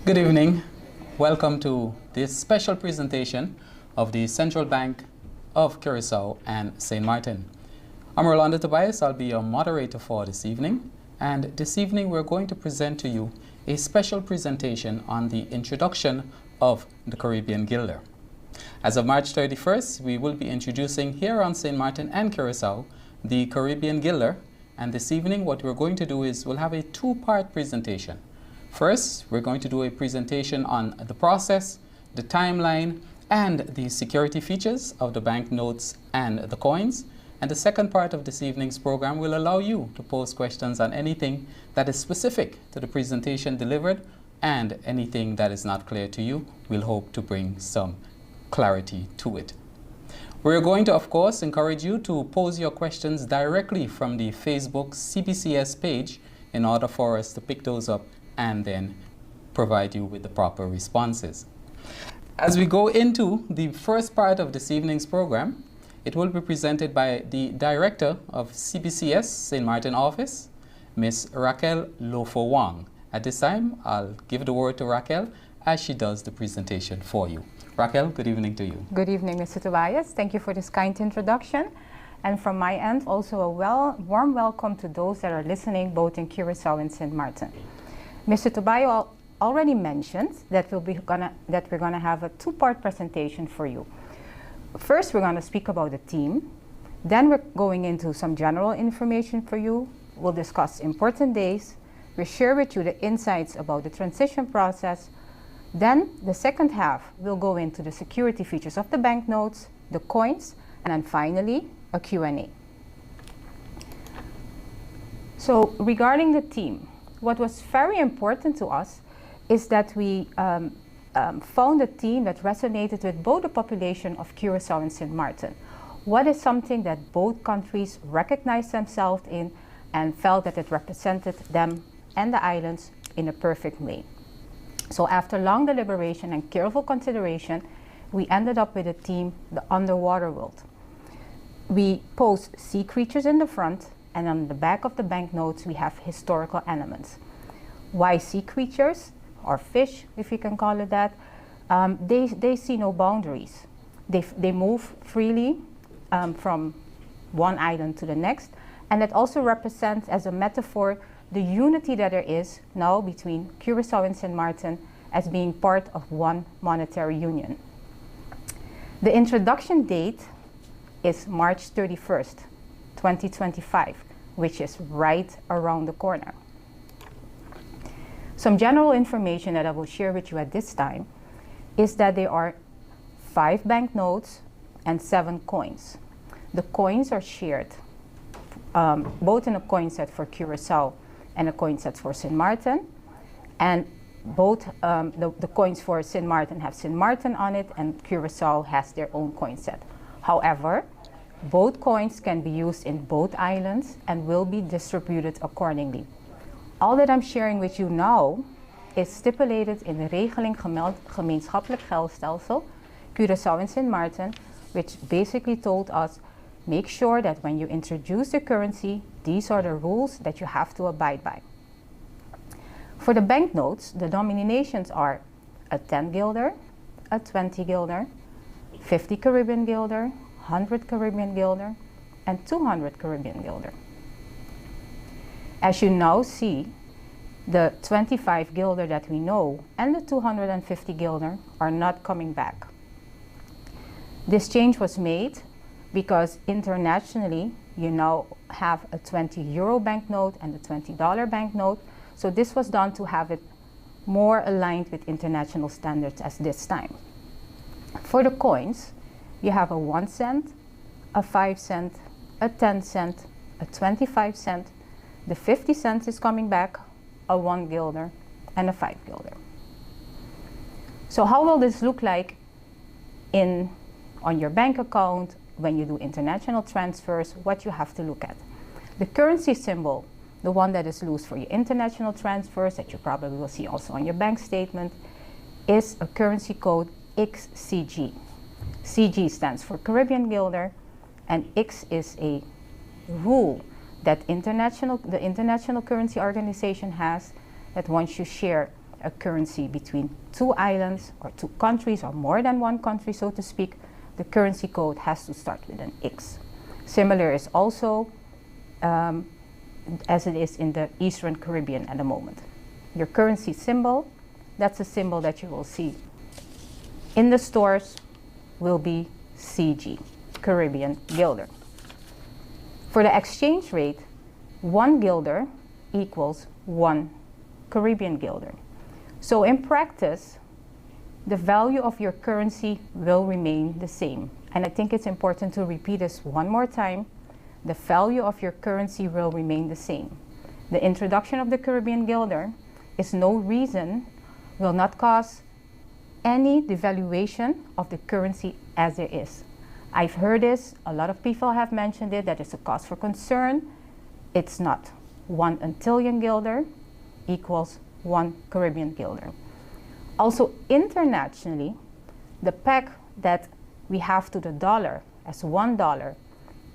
Good evening. Welcome to this special presentation of the Central Bank of Curacao and St. Martin. I'm Rolando Tobias. I'll be your moderator for this evening. And this evening we're going to present to you a special presentation on the introduction of the Caribbean Guilder. As of March 31st, we will be introducing here on St. Martin and Curacao the Caribbean Guilder. And this evening what we're going to do is we'll have a two-part presentation. First, we're going to do a presentation on the process, the timeline, and the security features of the banknotes and the coins. And the second part of this evening's program will allow you to pose questions on anything that is specific to the presentation delivered and anything that is not clear to you. We'll hope to bring some clarity to it. We're going to, of course, encourage you to pose your questions directly from the Facebook CBCS page in order for us to pick those up and then provide you with the proper responses. As we go into the first part of this evening's program, it will be presented by the Director of CBCS St. Martin Office, Ms. Raquel Lofo-Wang. At this time, I'll give the word to Raquel as she does the presentation for you. Raquel, good evening to you. Good evening, Mr. Tobias. Thank you for this kind introduction. And from my end, also a warm welcome to those that are listening both in Curacao and St. Martin. Mr. Tobias already mentioned that we're gonna have a two-part presentation for you. First, we're gonna speak about the theme. Then we're going into some general information for you. We'll discuss important days. We'll share with you the insights about the transition process. Then the second half, we'll go into the security features of the banknotes, the coins, and then finally, a Q&A. So regarding the theme, what was very important to us is that we found a theme that resonated with both the population of Curacao and St. Martin. What is something that both countries recognized themselves in and felt that it represented them and the islands in a perfect way. So after long deliberation and careful consideration, we ended up with a theme, the underwater world. We posed sea creatures in the front, and on the back of the banknotes we have historical elements. Why sea creatures, or fish if you can call it that? They see no boundaries. They move freely from one island to the next, and it also represents as a metaphor the unity that there is now between Curacao and St. Martin as being part of one monetary union. The introduction date is March 31st, 2025, which is right around the corner. Some general information that I will share with you at this time is that there are 5 banknotes and 7 coins. The coins are shared both in a coin set for Curacao and a coin set for St. Martin, and both the coins for St. Martin have St. Martin on it and Curacao has their own coin set. However, both coins can be used in both islands and will be distributed accordingly. All that I'm sharing with you now is stipulated in the Regeling Gemeenschappelijk Geldstelsel, Curaçao and St. Martin, which basically told us, make sure that when you introduce the currency, these are the rules that you have to abide by. For the banknotes, the denominations are a 10 guilder, a 20 guilder, 50 Caribbean guilder, 100 Caribbean guilder, and 200 Caribbean guilder. As you now see, the 25 guilder that we know and the 250 guilder are not coming back. This change was made because internationally you now have a 20 euro banknote and a $20 banknote. So this was done to have it more aligned with international standards as this time. For the coins, you have a 1 cent, a 5 cent, a 10 cent, a 25 cent, the 50 cents is coming back, a 1 guilder, and a 5 guilder. So how will this look like on your bank account when you do international transfers? What you have to look at. The currency symbol, the one that is used for your international transfers that you probably will see also on your bank statement, is a currency code XCG. CG stands for Caribbean Guilder, and X is a rule that the International Currency Organization has, that once you share a currency between two islands or two countries or more than one country, so to speak, the currency code has to start with an X. Similar is also as it is in the Eastern Caribbean at the moment. Your currency symbol, that's a symbol that you will see in the stores, will be CG, Caribbean guilder. For the exchange rate, 1 guilder equals 1 Caribbean guilder. So in practice, the value of your currency will remain the same. And I think it's important to repeat this one more time. The value of your currency will remain the same. The introduction of the Caribbean guilder is no reason, will not cause any devaluation of the currency as it is. I've heard this, a lot of people have mentioned it, that it's a cause for concern. It's not. 1 Antillean guilder equals 1 Caribbean guilder. Also internationally, the peg that we have to the dollar as $1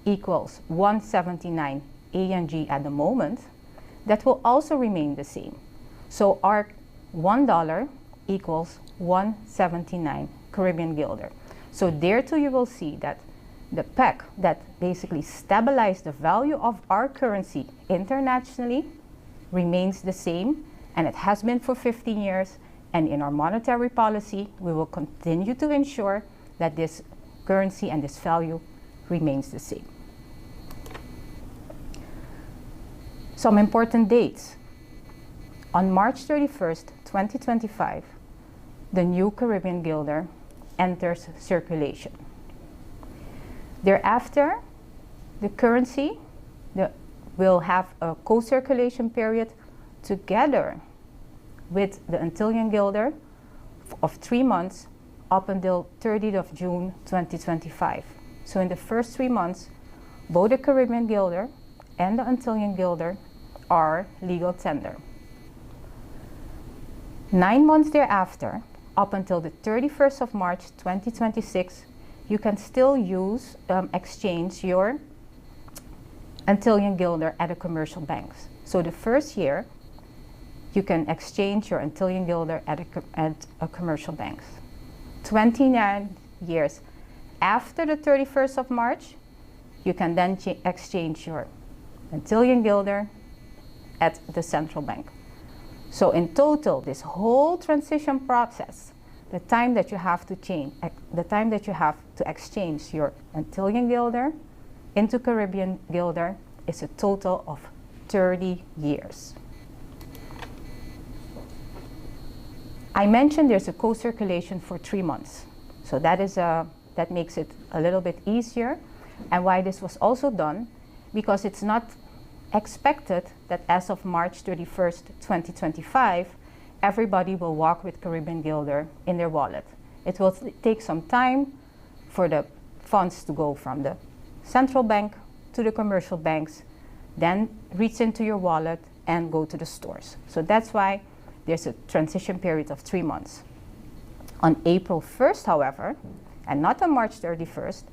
equals 179 ANG at the moment, that will also remain the same. So our $1 equals 179 Caribbean guilder. So there too you will see that the peg that basically stabilizes the value of our currency internationally remains the same, and it has been for 15 years. And in our monetary policy, we will continue to ensure that this currency and this value remains the same. Some important dates. On March 31st, 2025, the new Caribbean guilder enters circulation. Thereafter, the currency will have a co-circulation period together with the Antillean guilder of 3 months up until 30th of June 2025. So in the first 3 months, both the Caribbean guilder and the Antillean guilder are legal tender. 9 months thereafter, up until the 31st of March 2026, you can still use, exchange your Antillean guilder at the commercial banks. So the first year, you can exchange your Antillean guilder at a commercial banks. 29 years after the 31st of March, you can then exchange your Antillean guilder at the central bank. So in total, this whole transition process, the time that you have to change, the time that you have to exchange your Antillean guilder into Caribbean guilder is a total of 30 years. I mentioned there's a co-circulation for 3 months. So that makes it a little bit easier. And why this was also done, because it's not expected that as of March 31st, 2025, everybody will walk with Caribbean guilder in their wallet. It will take some time for the funds to go from the central bank to the commercial banks, then reach into your wallet and go to the stores. So that's why there's a transition period of 3 months. On April 1st, however, and not on March 31st,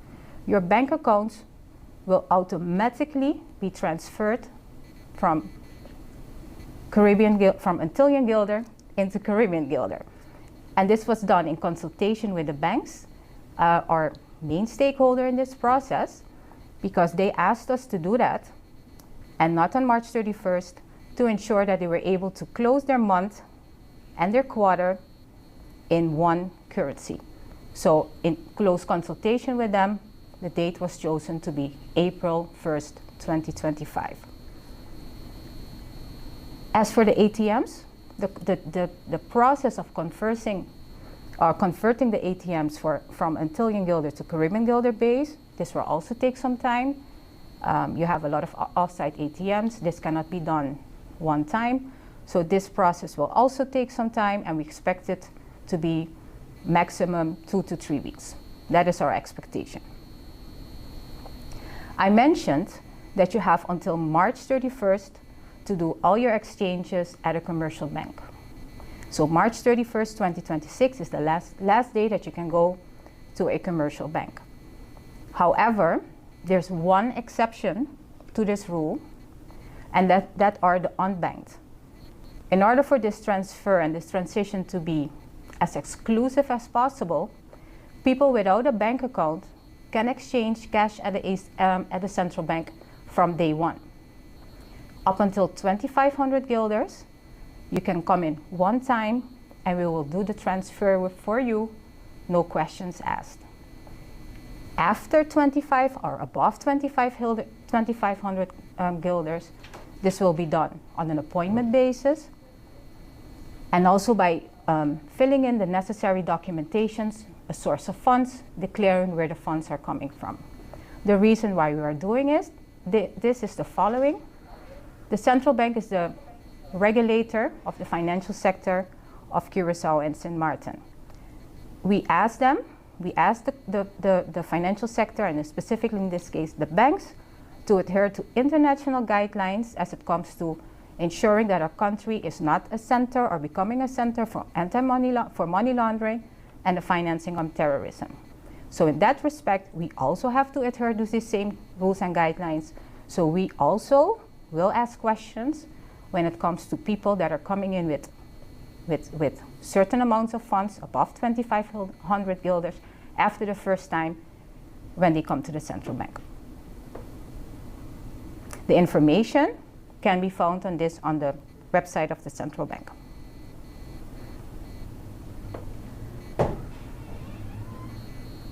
your bank accounts will automatically be transferred from Antillean guilder into Caribbean guilder. And this was done in consultation with the banks, our main stakeholder in this process, because they asked us to do that, and not on March 31st, to ensure that they were able to close their month and their quarter in one currency. So in close consultation with them, the date was chosen to be April 1st, 2025. As for the ATMs, the process of converting the ATMs from Antillean guilder to Caribbean guilder base, this will also take some time. You have a lot of off-site ATMs. This cannot be done one time. So this process will also take some time, and we expect it to be maximum 2 to 3 weeks. That is our expectation. I mentioned that you have until March 31st to do all your exchanges at a commercial bank. So March 31st, 2026 is the last day that you can go to a commercial bank. However, there's one exception to this rule, and that are the unbanked In order for this transfer and this transition to be as exclusive as possible, people without a bank account can exchange cash at the central bank from day one. Up until 2,500 guilders, you can come in one time and we will do the transfer for you, no questions asked. After 25 or above 2,500 guilders, this will be done on an appointment basis and also by filling in the necessary documentations, a source of funds, declaring where the funds are coming from. The reason why we are doing this is the following. The central bank is the regulator of the financial sector of Curacao and Sint Maarten. We ask the financial sector, and specifically in this case the banks, to adhere to international guidelines as it comes to ensuring that our country is not a center or becoming a center for money laundering and the financing of terrorism. So in that respect, we also have to adhere to the same rules and guidelines. So we also will ask questions when it comes to people that are coming in with certain amounts of funds above 2,500 guilders after the first time when they come to the central bank. The information can be found on the website of the central bank.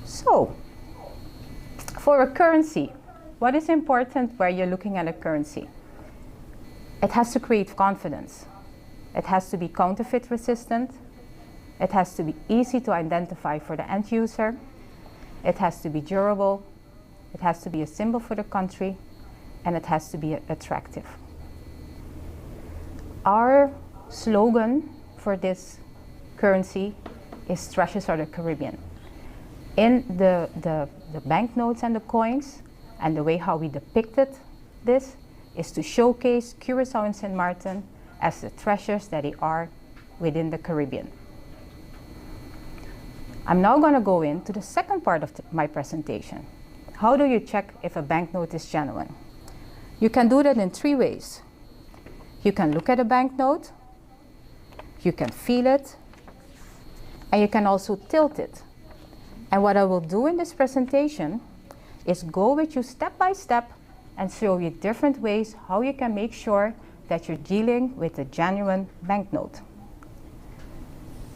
So, for a currency, what is important where you're looking at a currency? It has to create confidence. It has to be counterfeit resistant. It has to be easy to identify for the end user. It has to be durable. It has to be a symbol for the country. And it has to be attractive. Our slogan for this currency is Treasures of the Caribbean. In the banknotes and the coins, and the way how we depicted this is to showcase Curacao and Sint Maarten as the treasures that they are within the Caribbean. I'm now going to go into the second part of my presentation. How do you check if a banknote is genuine? You can do that in three ways. You can look at a banknote, you can feel it, and you can also tilt it. And what I will do in this presentation is go with you step by step and show you different ways how you can make sure that you're dealing with a genuine banknote.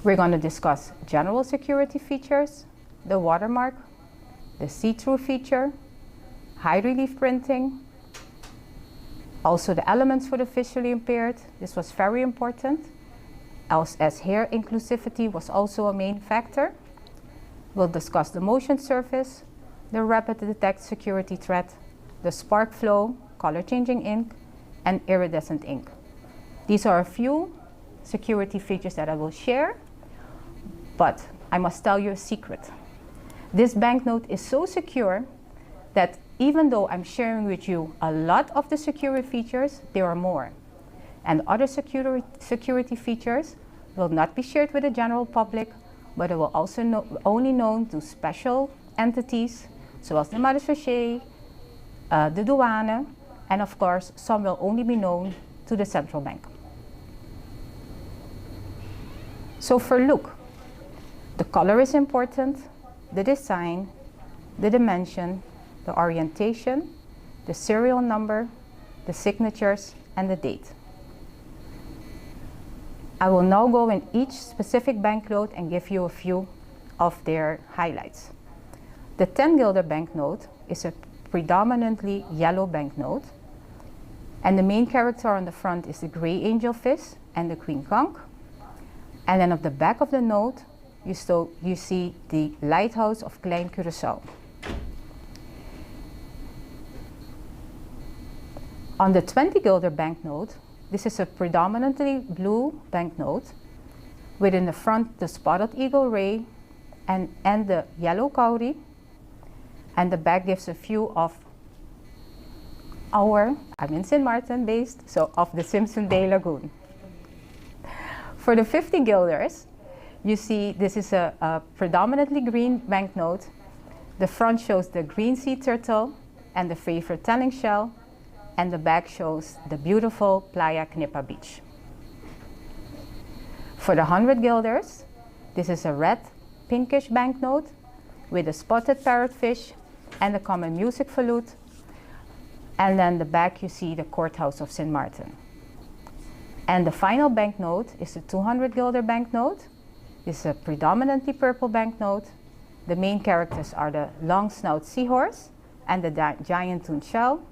We're going to discuss general security features, the watermark, the see-through feature, high relief printing, also the elements for the visually impaired. This was very important, as hair inclusivity was also a main factor. We'll discuss the motion surface, the rapid detect security threat, the spark flow, color changing ink, and iridescent ink. These are a few security features that I will share, but I must tell you a secret. This banknote is so secure that even though I'm sharing with you a lot of the security features, there are more. And other security features will not be shared with the general public, but it will also only known to special entities, zoals the marechaussee, the douane, and of course, some will only be known to the central bank. So for look, the color is important, the design, the dimension, the orientation, the serial number, the signatures, and the date. I will now go in each specific banknote and give you a few of their highlights. The 10 guilder banknote is a predominantly yellow banknote, and the main character on the front is the gray angelfish and the queen conch. And then at the back of the note, you see the lighthouse of Klein Curaçao. On the 20 guilder banknote, this is a predominantly blue banknote with in the front the spotted eagle ray and the yellow cowrie, and the back gives a view of I'm in Sint Maarten based, so of the Simpson Bay Lagoon. For the 50 guilders, you see this is a predominantly green banknote. The front shows the green sea turtle and the favorite telling shell, and the back shows the beautiful Playa Knipa beach. For the 100 guilders, this is a red, pinkish banknote with a spotted parrotfish and a common music flute. And then the back you see the courthouse of St. Martin. And the final banknote is the 200 guilder banknote. This is a predominantly purple banknote. The main characters are the long snout seahorse and the giant tooth shell.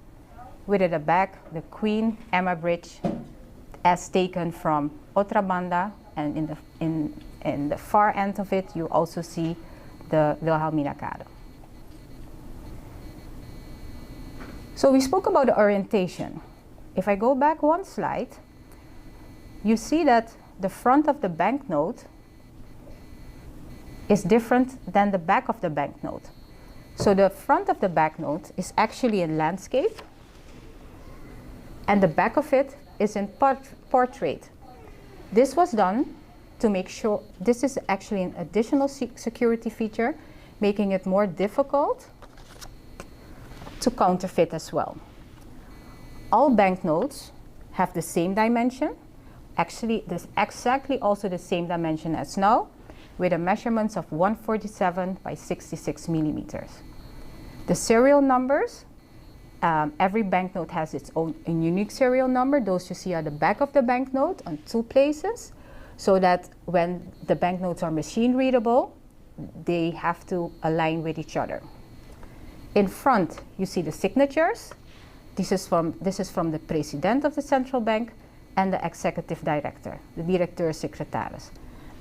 With at the back, the Queen Emma Bridge as taken from Otra Banda, and in the far end of it you also see the Wilhelmina Kade. So we spoke about the orientation. If I go back one slide, you see that the front of the banknote is different than the back of the banknote. So the front of the banknote is actually in landscape, and the back of it is in portrait. This was done to make sure, this is actually an additional security feature, making it more difficult to counterfeit as well. All banknotes have the same dimension. Actually, there's exactly also the same dimension as now, with a measurements of 147 by 66 millimeters. The serial numbers, every banknote has its own unique serial number. Those you see are the back of the banknote on 2 places, so that when the banknotes are machine readable, they have to align with each other. In front, you see the signatures. This is from the president of the central bank and the executive director, the directeur-secretaris.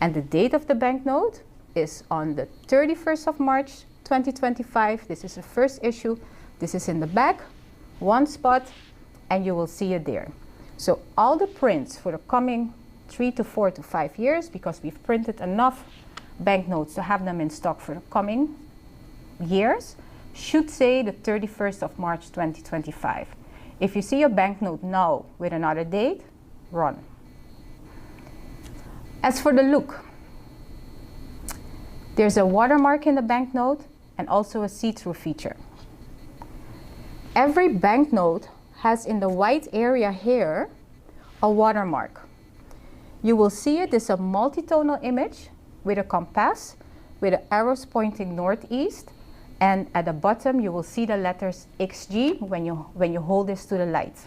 And the date of the banknote is on the 31st of March 2025. This is the first issue. This is in the back, one spot, and you will see it there. So all the prints for the coming 3 to 4 to 5 years, because we've printed enough banknotes to have them in stock for the coming years, should say the 31st of March 2025. If you see a banknote now with another date, run. As for the look, there's a watermark in the banknote and also a see-through feature. Every banknote has in the white area here a watermark. You will see it is a multitonal image with a compass with the arrows pointing northeast, and at the bottom you will see the letters XG when you hold this to the light.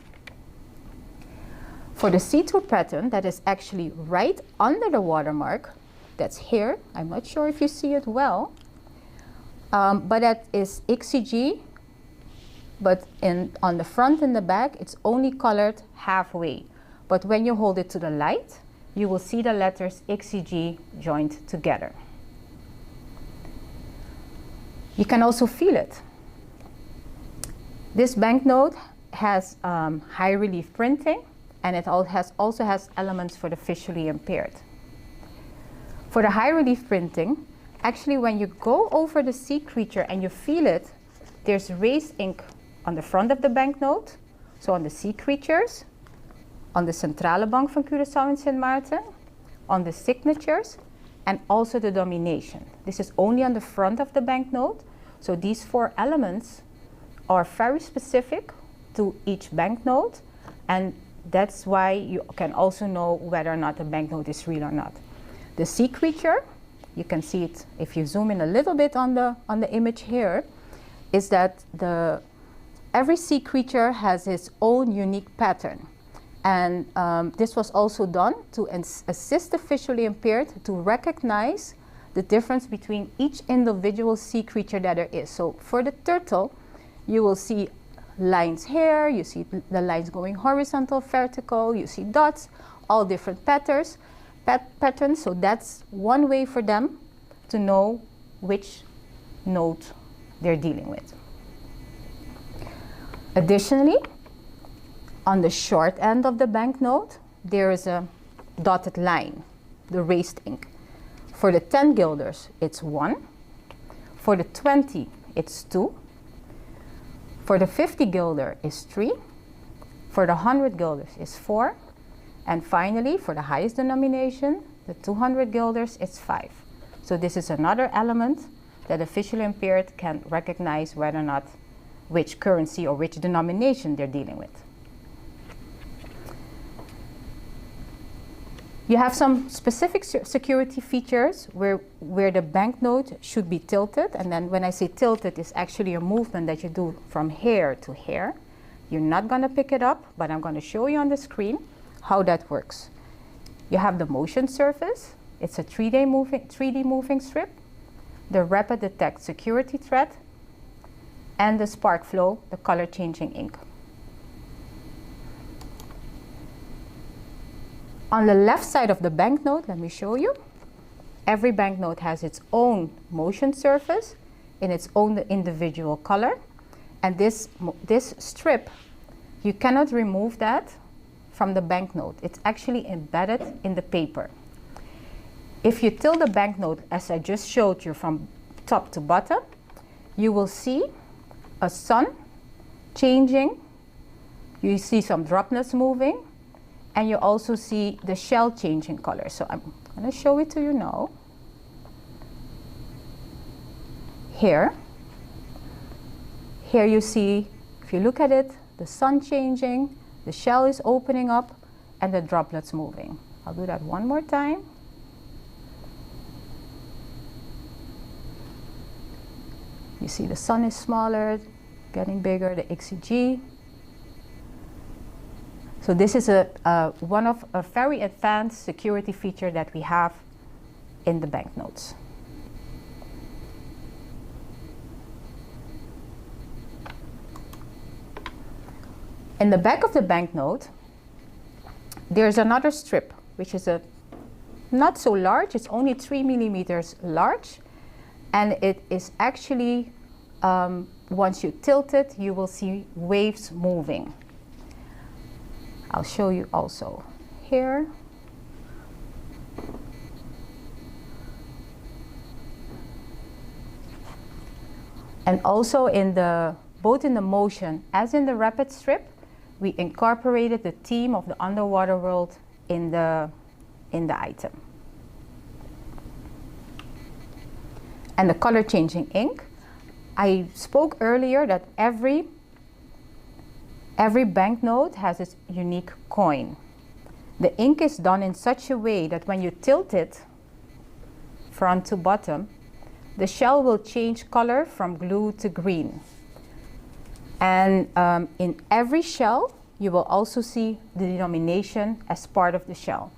For the see-through pattern that is actually right under the watermark, that's here, I'm not sure if you see it well, but that is XCG, but on the front and the back it's only colored halfway. But when you hold it to the light, you will see the letters XCG joined together. You can also feel it. This banknote has high relief printing, and it also has elements for the visually impaired. For the high relief printing, actually when you go over the sea creature and you feel it, there's raised ink on the front of the banknote, so on the sea creatures, on the Centrale Bank van Curaçao and Sint Maarten, on the signatures, and also the domination. This is only on the front of the banknote, so these 4 elements are very specific to each banknote, and that's why you can also know whether or not the banknote is real or not. The sea creature, you can see it if you zoom in a little bit on the image here, is that every sea creature has its own unique pattern. And this was also done to assist the visually impaired to recognize the difference between each individual sea creature that there is. So for the turtle, you will see lines here, you see the lines going horizontal, vertical, you see dots, all different patterns. So that's one way for them to know which note they're dealing with. Additionally, on the short end of the banknote, there is a dotted line, the raised ink. For the 10 guilders, it's 1. For the 20, it's 2. For the 50 guilder is 3. For the 100 guilders is 4. And finally, for the highest denomination, the 200 guilders, it's 5. So this is another element that the visually impaired can recognize whether or not which currency or which denomination they're dealing with. You have some specific security features where the banknote should be tilted. And then when I say tilted, it's actually a movement that you do from here to here. You're not going to pick it up, but I'm going to show you on the screen how that works. You have the motion surface. It's a 3D moving strip. The rapid detect security thread. And the spark flow, the color changing ink. On the left side of the banknote, let me show you. Every banknote has its own motion surface in its own individual color. And this strip, you cannot remove that from the banknote. It's actually embedded in the paper. If you tilt the banknote, as I just showed you from top to bottom, you will see a sun changing. You see some droplets moving. And you also see the shell changing color. So I'm going to show it to you now. Here you see, if you look at it, the sun changing, the shell is opening up, and the droplets moving. I'll do that one more time. You see the sun is smaller, getting bigger, the XCG. So this is one of a very advanced security feature that we have in the banknotes. In the back of the banknote, there's another strip, which is not so large. It's only 3 millimeters large. And it is actually, once you tilt it, you will see waves moving. I'll show you also here. And also both in the motion as in the rapid strip, we incorporated the theme of the underwater world in the item. And the color changing ink. I spoke earlier that every banknote has its unique coin. The ink is done in such a way that when you tilt it front to bottom, the shell will change color from blue to green. And in every shell, you will also see the denomination as part of the shell.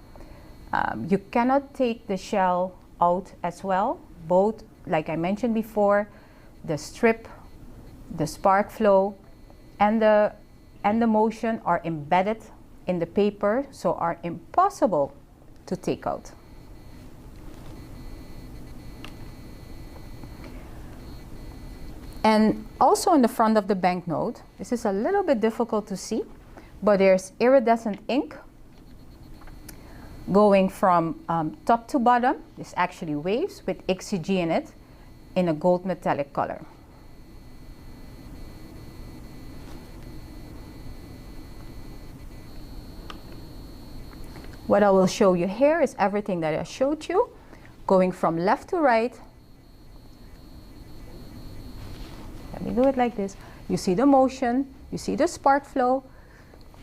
You cannot take the shell out as well. Both, like I mentioned before, the strip, the spark flow, and the motion are embedded in the paper, so are impossible to take out. And also in the front of the banknote, this is a little bit difficult to see, but there's iridescent ink going from top to bottom. It's actually waves with XCG in it in a gold metallic color. What I will show you here is everything that I showed you, going from left to right. Let me do it like this. You see the motion, you see the spark flow,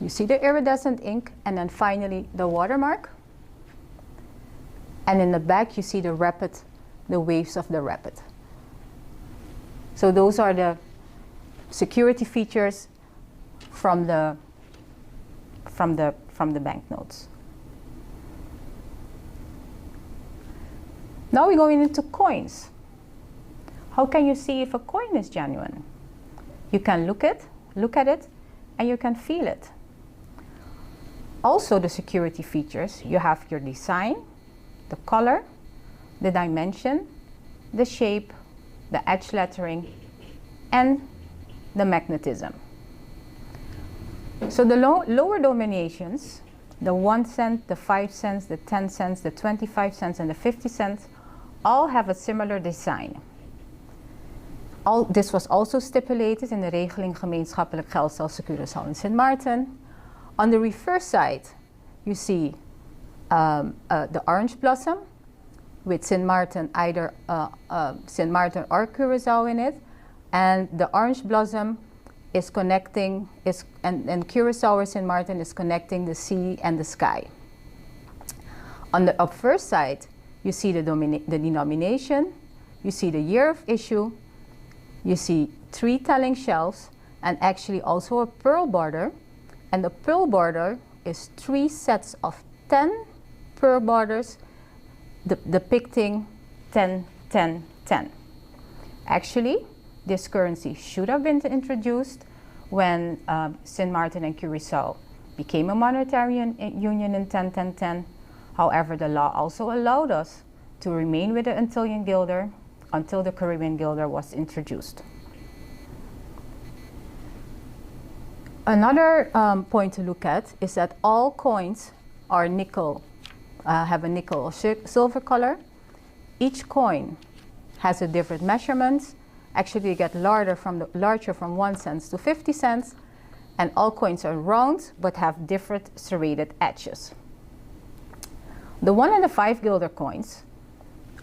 you see the iridescent ink, and then finally the watermark. And in the back you see the waves of the rapid. So those are the security features from the banknotes. Now we're going into coins. How can you see if a coin is genuine? You can look at it, and you can feel it. Also the security features, you have your design, the color, the dimension, the shape, the edge lettering, and the magnetism. So the lower denominations, the 1 cent, the 5 cents, the 10 cents, the 25 cents, and the 50 cents, all have a similar design. This was also stipulated in de regeling gemeenschappelijk geldstelsel Curaçao en Sint Maarten. On the reverse side, you see the orange blossom with Sint Maarten, either Sint Maarten or Curaçao in it, and the orange blossom is connecting, and Curaçao or Sint Maarten is connecting the sea and the sky. On the up first side, you see the denomination, you see the year of issue, you see 3 telling shelves, and actually also a pearl border. And the pearl border is 3 sets of 10 pearl borders depicting 10, 10, 10. Actually, this currency should have been introduced when St. Martin and Curaçao became a monetary union in 10, 10, 10. However, the law also allowed us to remain with the Antillean guilder until the Caribbean guilder was introduced. Another point to look at is that all coins are nickel, have a nickel or silver color. Each coin has a different measurement. Actually, you get larger from 1 cent to 50 cents, and all coins are round but have different serrated edges. The 1 and the 5 guilder coins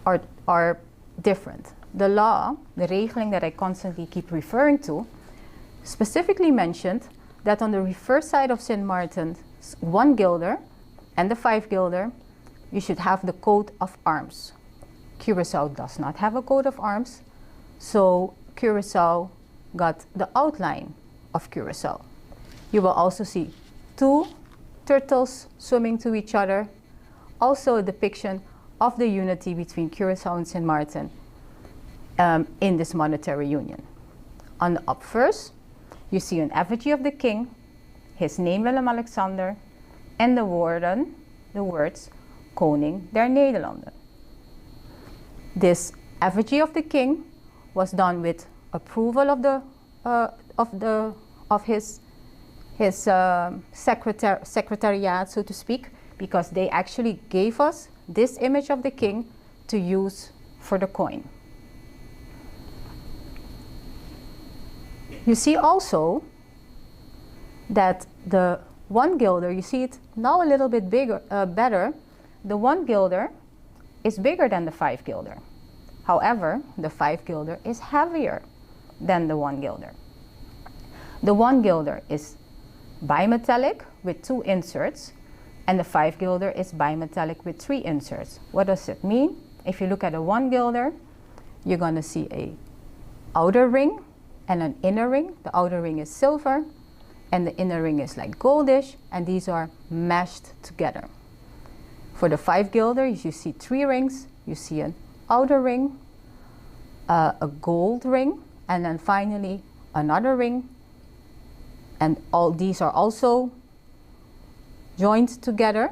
are different. The law, the regeling that I constantly keep referring to, specifically mentioned that on the reverse side of St. Martin's 1 guilder and the 5 guilder, you should have the coat of arms. Curaçao does not have a coat of arms, so Curaçao got the outline of Curaçao. You will also see 2 turtles swimming to each other, also a depiction of the unity between Curaçao and St. Martin in this monetary union. On the up first, you see an effigy of the king, his name Willem-Alexander, and the words Koning der Nederlanden. This effigy of the king was done with approval of his secretariat, so to speak, because they actually gave us this image of the king to use for the coin. You see also that the 1 guilder, you see it now a little bit better. The 1 guilder is bigger than the 5 guilder. However, the 5 guilder is heavier than the 1 guilder. The 1 guilder is bimetallic with 2 inserts, and the 5 guilder is bimetallic with 3 inserts. What does it mean? If you look at a 1 guilder, you're going to see an outer ring and an inner ring. The outer ring is silver, and the inner ring is like goldish, and these are meshed together. For the 5 guilder, you see 3 rings. You see an outer ring, a gold ring, and then finally another ring. And all these are also joined together.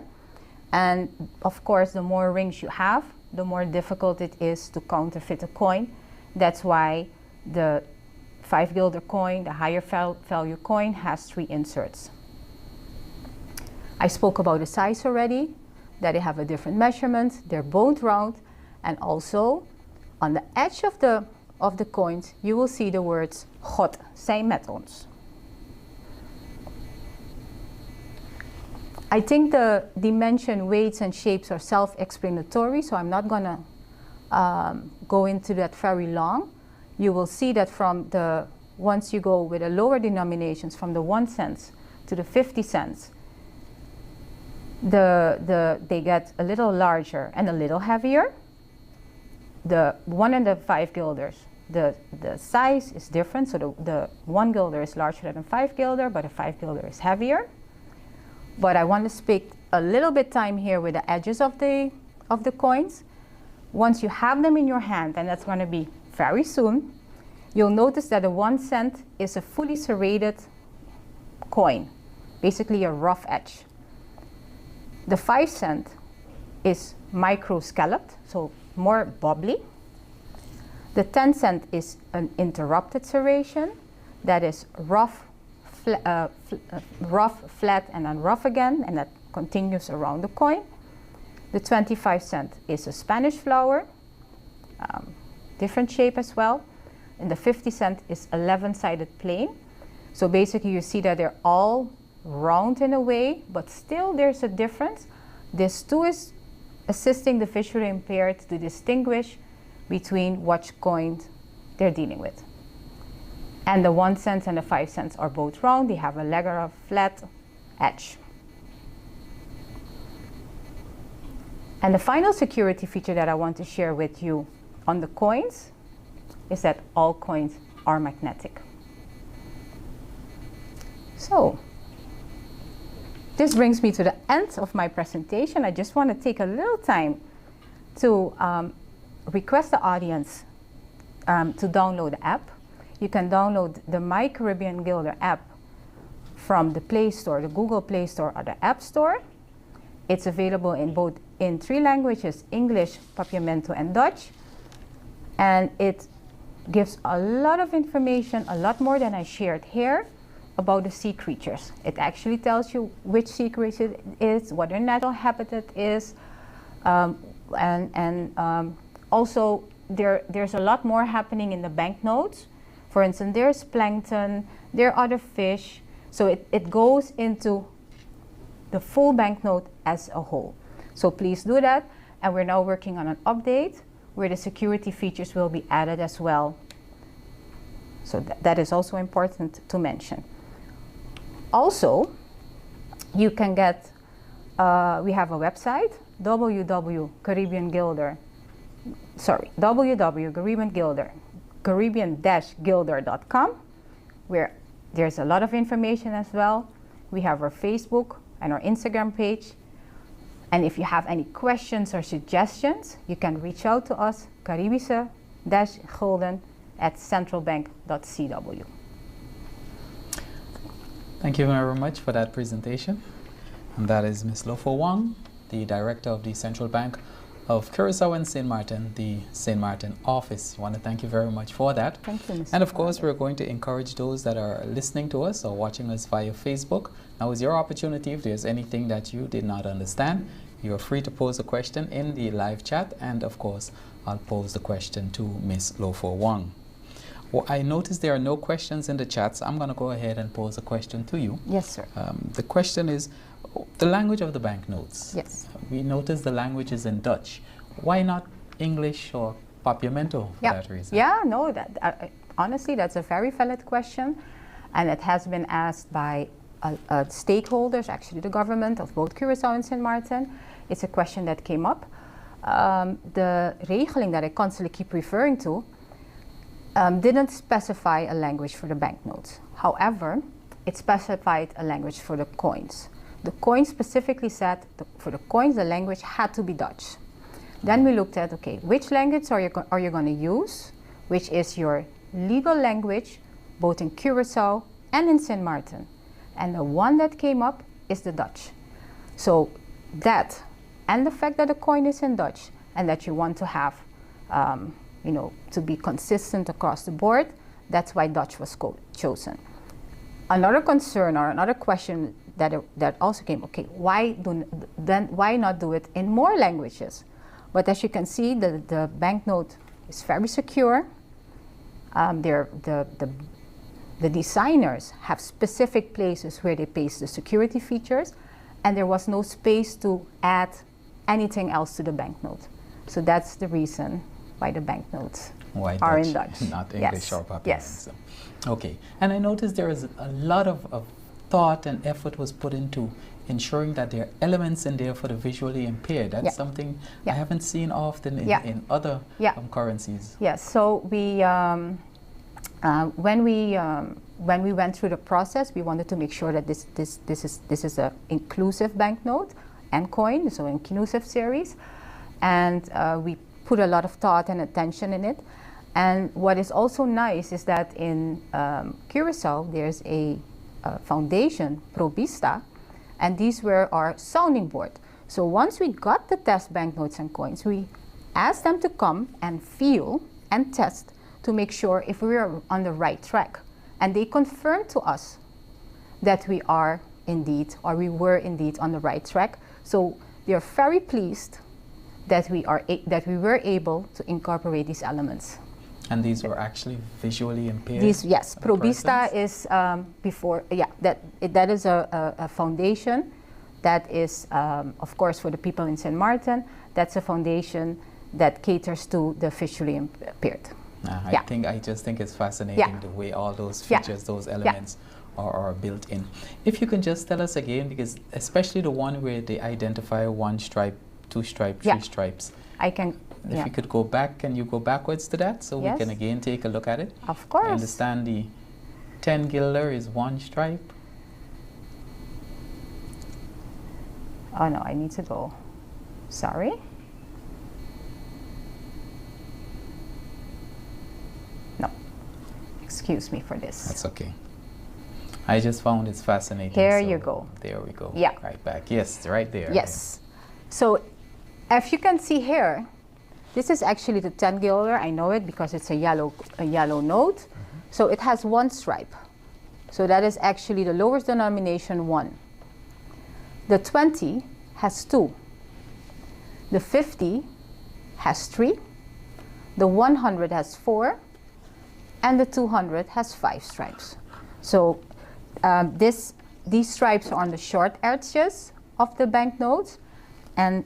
And of course, the more rings you have, the more difficult it is to counterfeit a coin. That's why the 5 guilder coin, the higher value coin, has 3 inserts. I spoke about the size already, that they have a different measurement. They're both round, and also on the edge of the coins, you will see the words God zij met ons. I think the dimension, weights, and shapes are self-explanatory, so I'm not going to go into that very long. You will see that once you go with the lower denominations, from the 1 cent to the 50 cents, they get a little larger and a little heavier. The 1 and the 5 guilders, the size is different, so the 1 guilder is larger than 5 guilder, but the 5 guilder is heavier. But I want to speak a little bit time here with the edges of the coins. Once you have them in your hand, and that's going to be very soon, you'll notice that the 1 cent is a fully serrated coin, basically a rough edge. The 5 cent is micro-scalloped, so more bubbly. The 10 cent is an interrupted serration, that is rough, flat, and then rough again, and that continues around the coin. The 25 cent is a Spanish flower, different shape as well. And the 50 cent is 11-sided plain. So basically you see that they're all round in a way, but still there's a difference. This too is assisting the visually impaired to distinguish between which coin they're dealing with. And the 1 cent and the 5 cents are both round. They have a regular flat edge. And the final security feature that I want to share with you on the coins is that all coins are magnetic. So, this brings me to the end of my presentation. I just want to take a little time to request the audience to download the app. You can download the My Caribbean Gilder app from the Play Store, the Google Play Store, or the App Store. It's available in 3 languages, English, Papiamento, and Dutch. And it gives a lot of information, a lot more than I shared here, about the sea creatures. It actually tells you which sea creature it is, what their natural habitat is, also there's a lot more happening in the banknotes. For instance, there's plankton, there are other fish, so it goes into the full banknote as a whole. So please do that, and we're now working on an update where the security features will be added as well. So that is also important to mention. Also, you can get, we have a website, www.caribbean-gilder.com, where there's a lot of information as well. We have our Facebook and our Instagram page. And if you have any questions or suggestions, you can reach out to us, caribische-gulden@centralbank.cw. Thank you very much for that presentation. And that is Ms. Lofo Wang, the Director of the Central Bank of Curaçao and St. Martin, the St. Martin office. I want to thank you very much for that. Thank you, Mr. And of course, we're going to encourage those that are listening to us or watching us via Facebook. Now is your opportunity. If there's anything that you did not understand, you're free to pose a question in the live chat. And of course, I'll pose the question to Ms. Lofo Wang. Well, I noticed there are no questions in the chat, so I'm going to go ahead and pose a question to you. Yes, sir. The question is the language of the banknotes. Yes. We noticed the language is in Dutch. Why not English or Papiamento for that reason? Yeah, no, honestly, that's a very valid question. And it has been asked by stakeholders, actually the government of both Curaçao and St. Martin. It's a question that came up. The regeling that I constantly keep referring to didn't specify a language for the banknotes. However, it specified a language for the coins. The coin specifically said for the coins, the language had to be Dutch. Then we looked at, okay, which language are you going to use, which is your legal language, both in Curaçao and in St. Martin. And the one that came up is the Dutch. So that, and the fact that the coin is in Dutch, and that you want to have, to be consistent across the board, that's why Dutch was chosen. Another concern or another question that also came, okay, why not do it in more languages? But as you can see, the banknote is very secure. The designers have specific places where they paste the security features, and there was no space to add anything else to the banknote. So that's the reason why the banknotes are in Dutch. Not English or Papiamento. Yes. Okay. And I noticed there is a lot of thought and effort was put into ensuring that there are elements in there for the visually impaired. That's something I haven't seen often in other currencies. Yes. So we, when we went through the process, we wanted to make sure that this is an inclusive banknote and coin, so inclusive series, and we put a lot of thought and attention in it. And what is also nice is that in Curaçao there's a foundation, Probista, and these were our sounding board. So once we got the test banknotes and coins, we asked them to come and feel and test to make sure if we were on the right track. And they confirmed to us that we are indeed, or we were indeed on the right track. So we are very pleased that we were able to incorporate these elements. And these were actually visually impaired? Yes, Probista is that is a foundation that is, of course, for the people in St. Martin. That's a foundation that caters to the visually impaired. I just think it's fascinating the way all those features, those elements are built in. If you can just tell us again, because especially the one where they identify one stripe 2 stripes, Yeah. 3 stripes. I can. If Yeah. you could go back, can you go backwards to that so Yes. we can again take a look at it? Of course. I understand the 10 guilder is 1 stripe. Oh no, I need to go. Sorry. No. Excuse me for this. That's okay. I just found it's fascinating. Here so you go. There we go. Yeah. Right back. Yes, right there. Yes. So, if you can see here, this is actually the 10 guilder. I know it because it's a yellow note. So it has 1 stripe. So that is actually the lowest denomination 1. The 20 has 2. The 50 has 3. The 100 has 4. And the 200 has 5 stripes. So these stripes are on the short edges of the banknotes and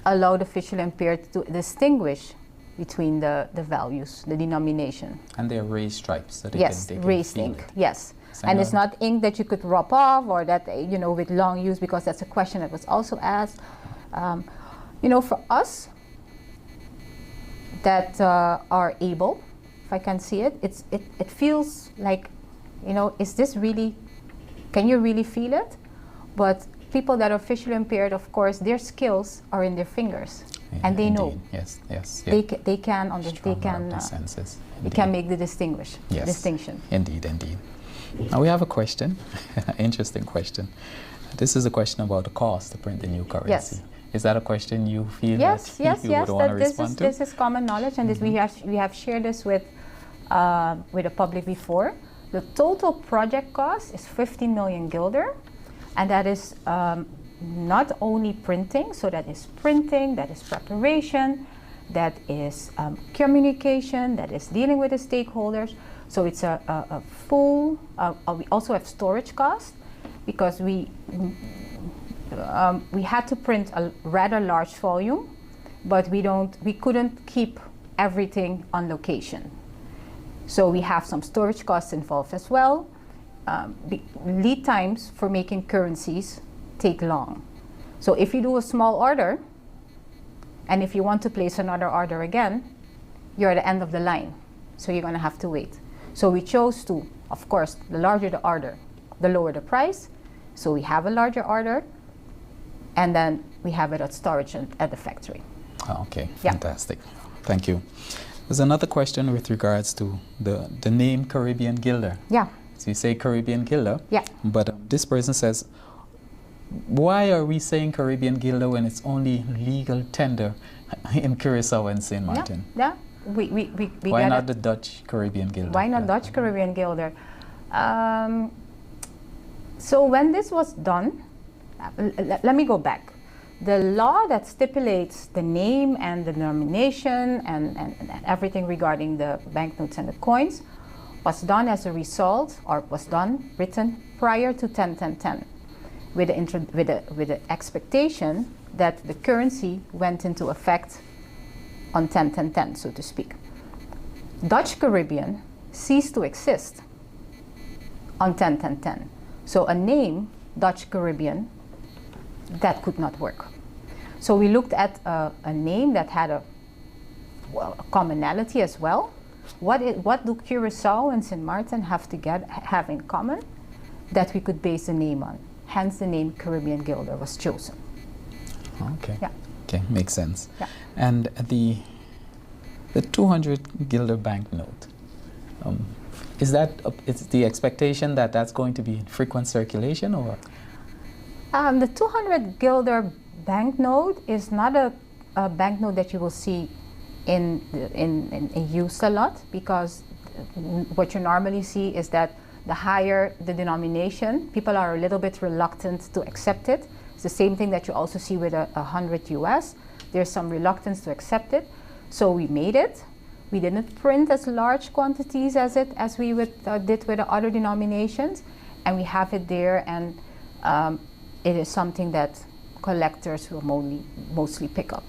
allow the visually impaired to distinguish between the values, the denomination. And they're raised stripes, so they Yes, can, they can raised feel ink, it. yes. So And now- it's not ink that you could rub off or that, with long use, because that's a question that was also asked. For us that are able, if I can see it, it feels like, is this really, can you really feel it? But people that are visually impaired, of course, their skills are in their fingers, Yeah, and they indeed. know. Yes, yes. They can senses. they can make the distinction. Indeed, indeed. Now we have a question, interesting question. This is a question about the cost to print the new currency. Yes. Is that a question you feel Yes, that yes, you yes. would want to That respond to? this is common knowledge, and this we have shared this with the public before. The total project cost is 15 million guilder, and that is not only printing. So that is printing, that is preparation, that is communication, that is dealing with the stakeholders. So it's a full. We also have storage cost because we had to print a rather large volume, but we couldn't keep everything on location. So we have some storage costs involved as well. Lead times for making currencies take long. So if you do a small order, and if you want to place another order again, you're at the end of the line. So you're going to have to wait. So we chose to, of course, the larger the order, the lower the price. So we have a larger order, and then we have it at storage at the factory. Oh, okay, Yeah. fantastic. Thank you. There's another question with regards to the name Caribbean Guilder. Yeah, So you say Caribbean Guilder, yeah. but this person says, why are we saying Caribbean Guilder when it's only legal tender in Curacao and St. Martin? Yeah, we Why gotta- not the Dutch Caribbean Guilder? Why not Dutch Caribbean Guilder? So when this was done, let me go back. The law that stipulates the name and the denomination and everything regarding the banknotes and the coins was done as a result, or was written prior to 10-10-10, with the expectation that the currency went into effect on 10-10-10, so to speak. Dutch Caribbean ceased to exist on 10-10-10. So a name, Dutch Caribbean, that could not work. So we looked at a name that had a commonality as well. What do Curacao and St. Martin have in common that we could base the name on? Hence the name Caribbean Guilder was chosen. Okay. Yeah. Okay, makes sense. Yeah. And the 200 guilder banknote, is it's the expectation that that's going to be in frequent circulation, or? The 200 guilder banknote is not a banknote that you will see in use a lot, because what you normally see is that the higher the denomination, people are a little bit reluctant to accept it. It's the same thing that you also see with 100 US. There's some reluctance to accept it. So we made it. We didn't print as large quantities as we did with the other denominations, and we have it there, and it is something that collectors will mostly pick up.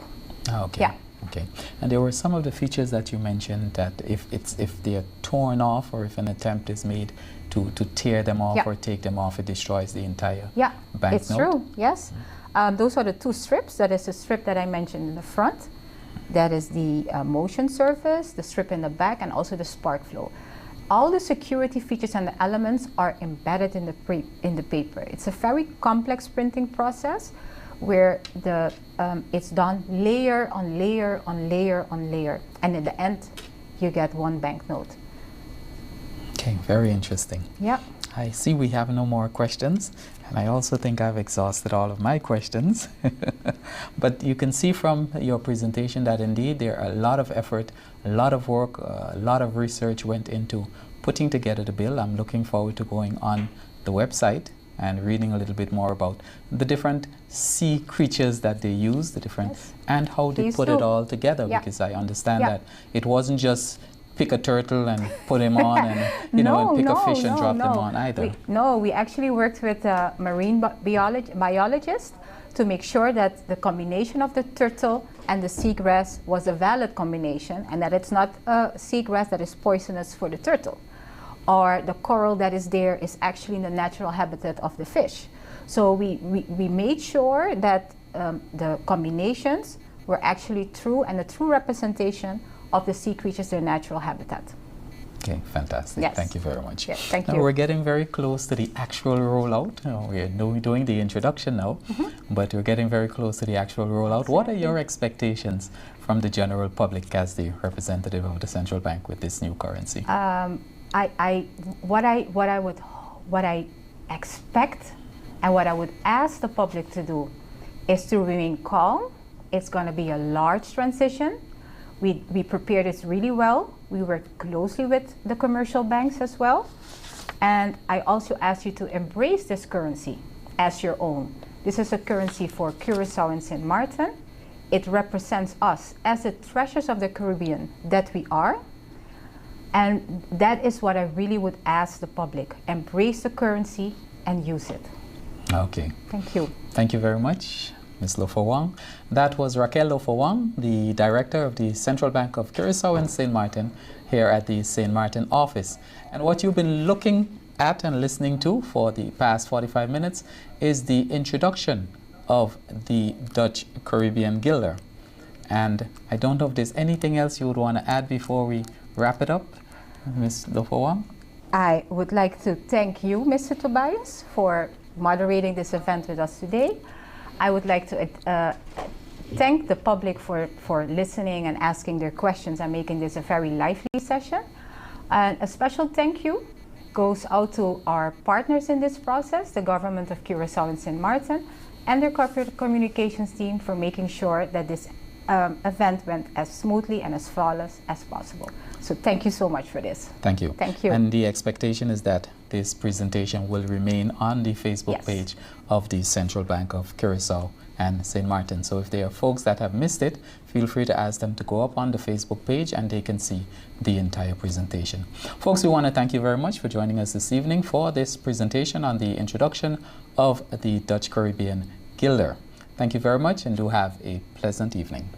Oh, okay. Yeah. Okay. And there were some of the features that you mentioned that if they're torn off, or if an attempt is made to tear them off, Yeah. or take them off, it destroys the entire Yeah, banknote. it's true. Yes, Those are the two strips. That is the strip that I mentioned in the front. That is the motion surface, the strip in the back, and also the spark flow. All the security features and the elements are embedded in the paper. It's a very complex printing process where it's done layer on layer on layer on layer, and in the end you get one banknote. Okay, very interesting. Yeah. I see we have no more questions, and I also think I've exhausted all of my questions. But you can see from your presentation that indeed there are a lot of effort, a lot of work, a lot of research went into putting together the bill. I'm looking forward to going on the website and reading a little bit more about the different sea creatures that they use, the different, Yes. and how they put it all together, because I understand that it wasn't just pick a turtle and put him on and and pick a fish and drop them on either. We actually worked with a marine biologist to make sure that the combination of the turtle and the seagrass was a valid combination, and that it's not a seagrass that is poisonous for the turtle, or the coral that is there is actually in the natural habitat of the fish. So we made sure that the combinations were actually true and a true representation of the sea creatures, their natural habitat. Okay, fantastic. Yes. Thank you very much. Yes, thank now you. We're getting very close to the actual rollout. We're doing the introduction now, but we're getting very close to the actual rollout. Exactly. What are your expectations from the general public as the representative of the central bank with this new currency? What I expect and what I would ask the public to do is to remain calm. It's going to be a large transition. We prepared this really well. We worked closely with the commercial banks as well. And I also ask you to embrace this currency as your own. This is a currency for Curacao and St. Martin. It represents us as the treasures of the Caribbean that we are. And that is what I really would ask the public. Embrace the currency and use it. Okay. Thank you. Thank you very much, Ms. Lofawang. That was Raquel Lofawang, the director of the Central Bank of Curacao and St. Martin here at the St. Martin office. And what you've been looking at and listening to for the past 45 minutes is the introduction of the Dutch Caribbean Guilder. And I don't know if there's anything else you would want to add before we wrap it up, Ms. Lofawang. I would like to thank you, Mr. Tobias, for moderating this event with us today. I would like to thank the public for listening and asking their questions and making this a very lively session. And a special thank you goes out to our partners in this process, the government of Curacao and St. Martin, and their corporate communications team for making sure that this event went as smoothly and as flawless as possible. So thank you so much for this. Thank you. Thank you. And the expectation is that this presentation will remain on the Facebook page of the Central Bank of Curacao and St. Martin. So if there are folks that have missed it, feel free to ask them to go up on the Facebook page and they can see the entire presentation. Folks, we want to thank you very much for joining us this evening for this presentation on the introduction of the Dutch Caribbean Guilder. Thank you very much and do have a pleasant evening.